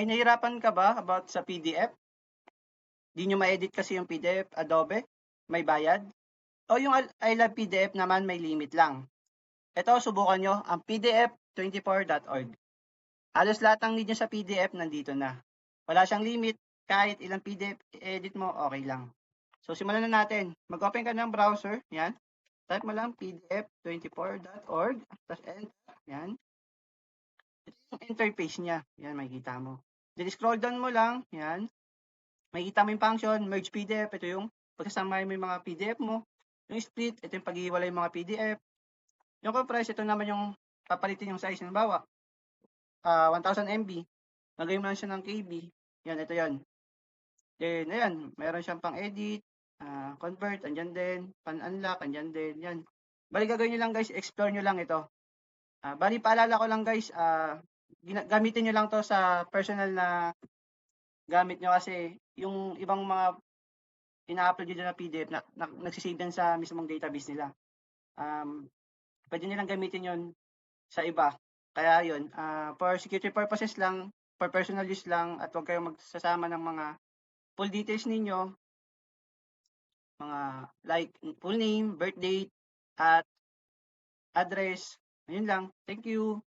Ay nahirapan ka ba about sa PDF? Di nyo ma-edit kasi yung PDF, Adobe? May bayad? O yung I Love PDF naman may limit lang. Ito, subukan nyo ang pdf24.org. Halos lahat ng need nyo sa PDF nandito na. Wala siyang limit, kahit ilang PDF edit mo, okay lang. So simulan na natin. Mag-open ka ng browser, yan. Type mo lang pdf24.org, tapos enter, yan. Ito yung interface niya, yan makikita mo. Then scroll down mo lang, yan. Makikita mo yung function, merge PDF, ito yung pagkasama mo yung mga PDF mo. Yung split, ito yung pag-iwalay yung mga PDF. Yung compress, ito naman yung papalitin yung size. Halimbawa, 1000 MB. Lagay mo lang siya ng KB. Yan, ito yan. Then, ayan, meron siyang pang-edit, convert, andyan din, pan-unlock, andyan din, yan. Bali, gagawin nyo lang guys, explore nyo lang ito. Bali, paalala ko lang guys, gamitin nyo lang to sa personal na gamit nyo kasi yung ibang mga ina-upload nyo na PDF na nagsisave yan sa mismong database nila. Pwede nilang gamitin yon sa iba. Kaya yun, for security purposes lang, for personal use lang, at huwag kayong magsasama ng mga full details ninyo, mga like full name, birth date, at address. Ayun lang. Thank you.